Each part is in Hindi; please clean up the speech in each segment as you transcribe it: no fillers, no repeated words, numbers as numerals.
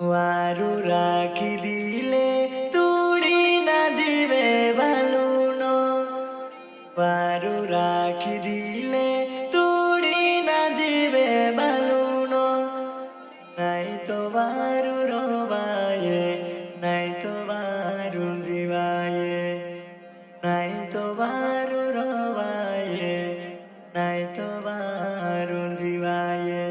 वारू राखी दिले तुड़ी ना जीवे बालूनो वारू राखी दिले तुड़ी ना जीवे बालूनो नहीं तो वारू रोवाये नहीं तो वारू जीवाये नहीं तो वारू रोवाये नहीं तो वारू जीवाये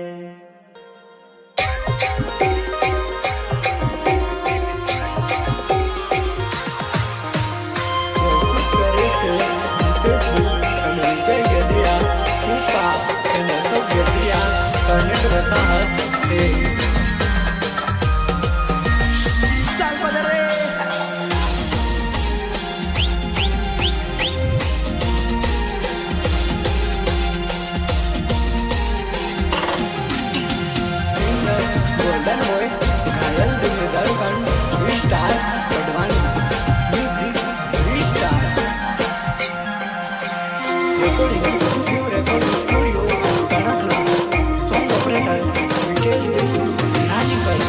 Golden Boy, Kajal Dingadar Restart, Advance, Music, Restart. Recording, New Recording Studio, Kanakla, Song Operator, Vikesh, Nanical.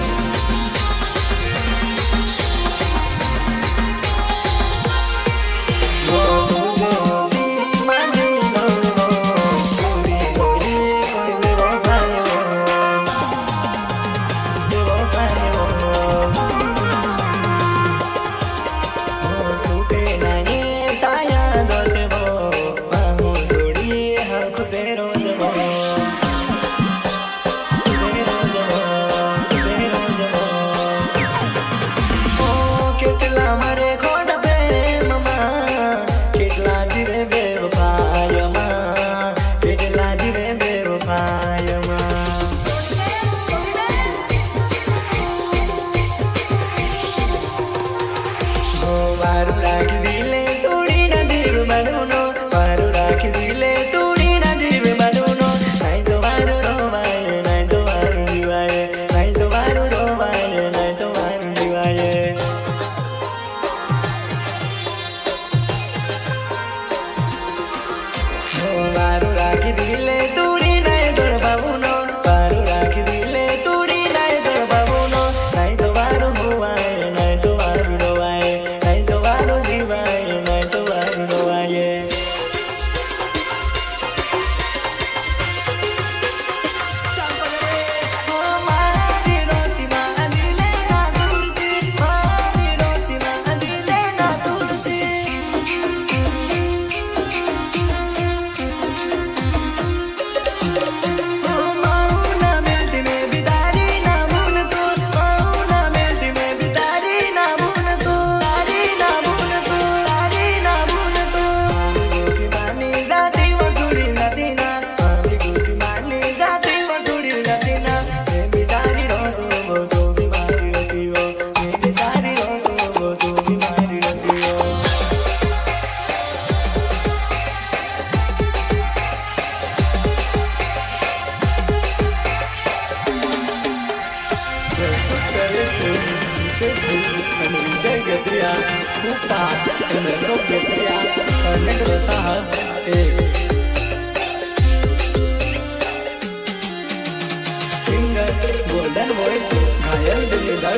Golden Boy, Kajal Dingadar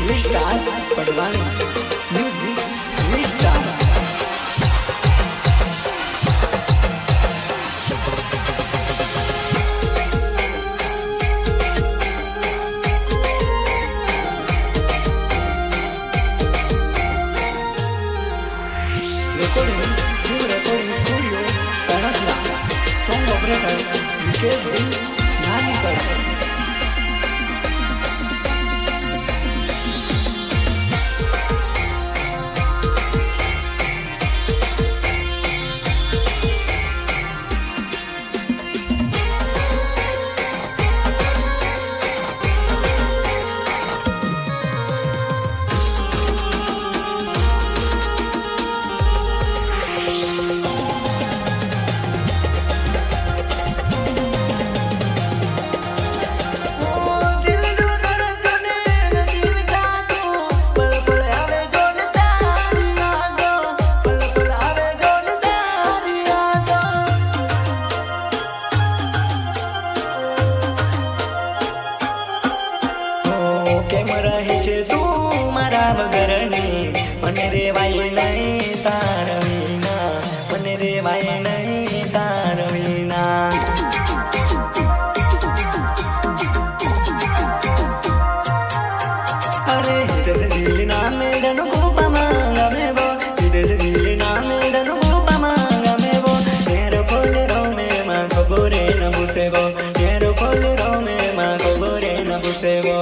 Restart, Advance, Music, Restart. Recording, New Recording Studio, Kanakla, Song Operator, Vikesh, Nanical. કેમ રહે છે તું મારા વગરની મને રેવાય નહીં તાર વિના મને રેવાય નહીં તાર વિના અરે દિલ ના મેડન કોપા માંગમે વો દિલ ના મેડન કોપા માંગમે વો તેરો ફોન રોમે માં ખબરે ન પૂછે વો તેરો ફોન રોમે માં ખબરે ન પૂછે વો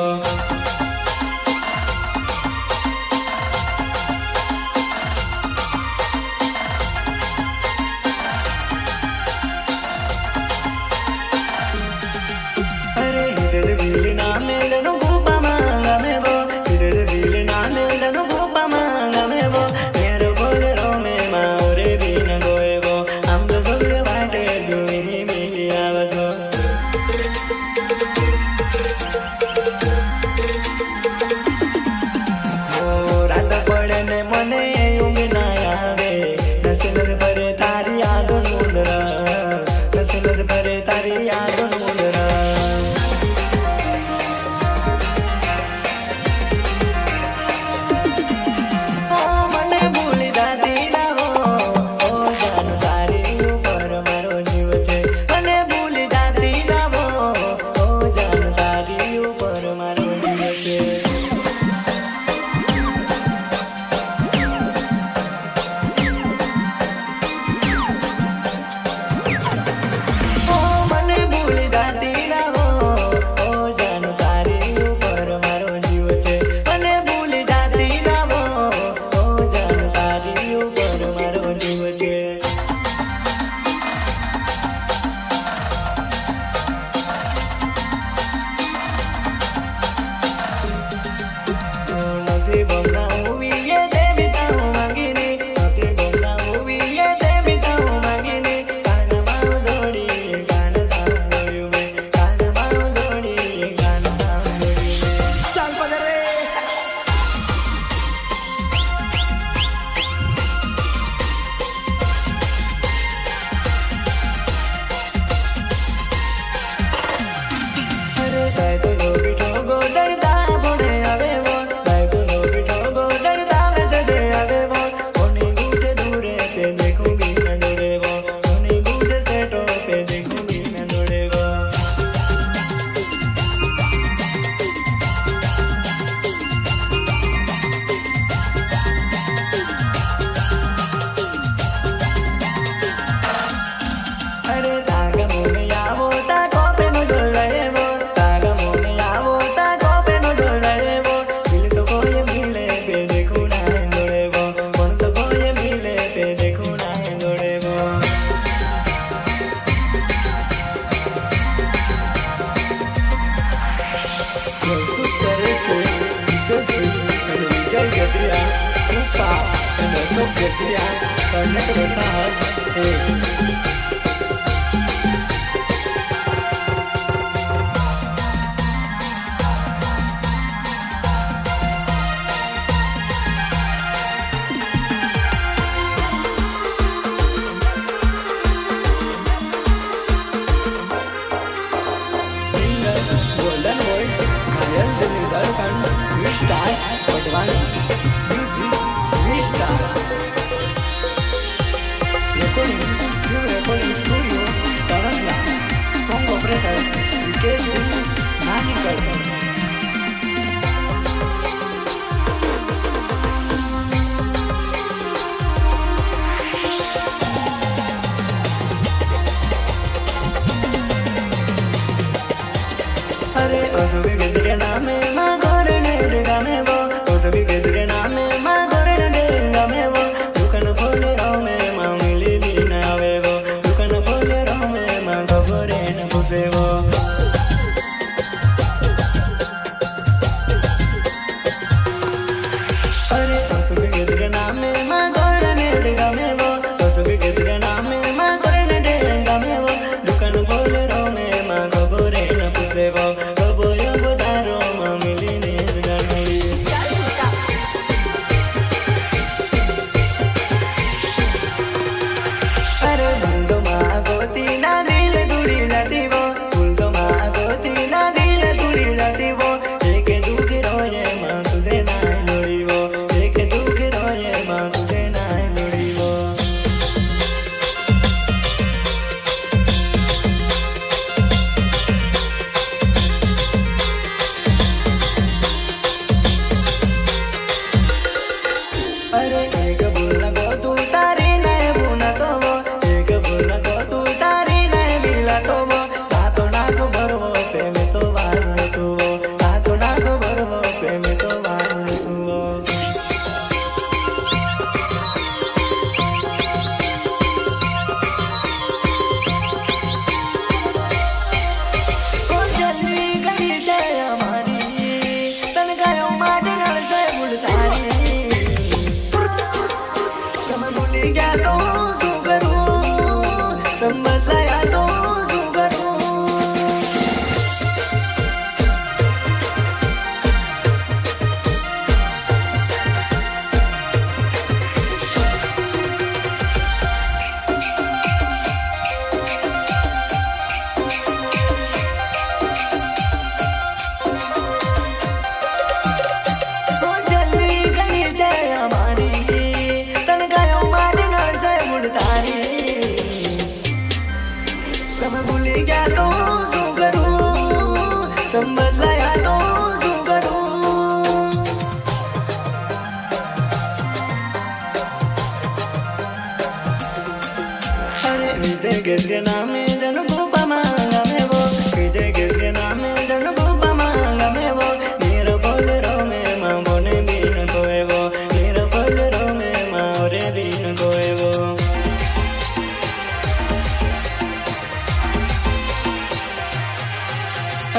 गिरगे नामे जन गोपा मांगा में वो विजय गिरगे नामे जन गोपा मांगा में वो नीर बोल रो में माँ बोने बीन कोए वो नीर बोल रो में माँ ओरे बीन कोए वो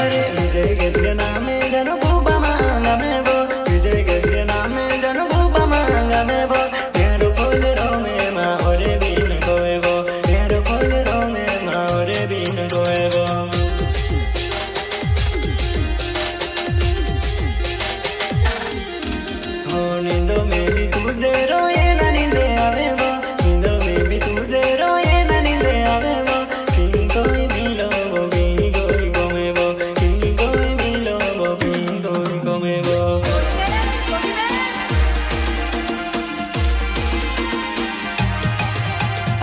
अरे विजय गिरगे नामे जन गोपा मांगा में वो विजय गिरगे नामे जन गोपा मांगा में वो नीर बोल रो में माँ ओरे बीन कोए वो नीर बोल रो में माँ ओरे बीन कोए वो नींदों में भी तुझे रोए ना नींदे आवे वो नींदों में भी तुझे रोए ना नींदे आवे वो किंग कोई मिलो वो भी कोई गोमे वो किंग कोई मिलो वो भी कोई गोमे वो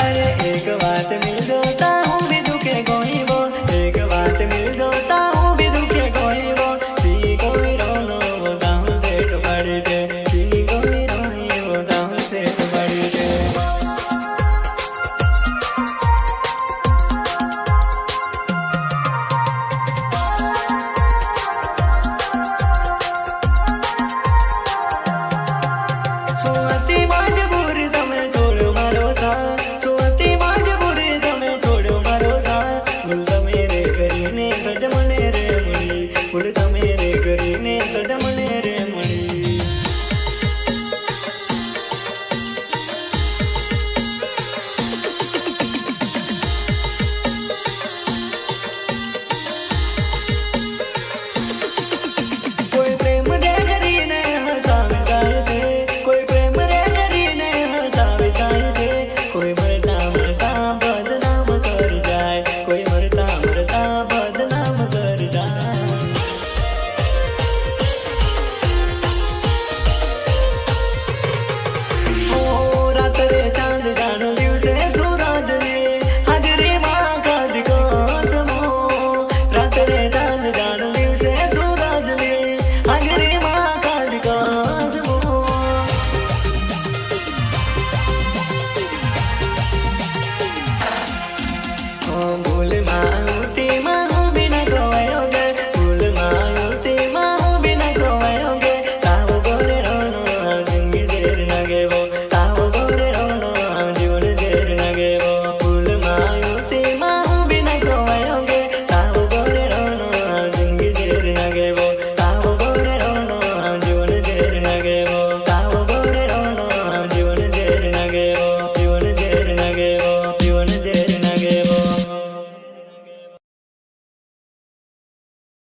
अरे एक बात मिल जाता हूँ भी दुखे कोई वो एक बात मिल जाता हूँ भी दुखे कोई वो भी कोई रोनो वो दाम से तो पड़ी दे मेरे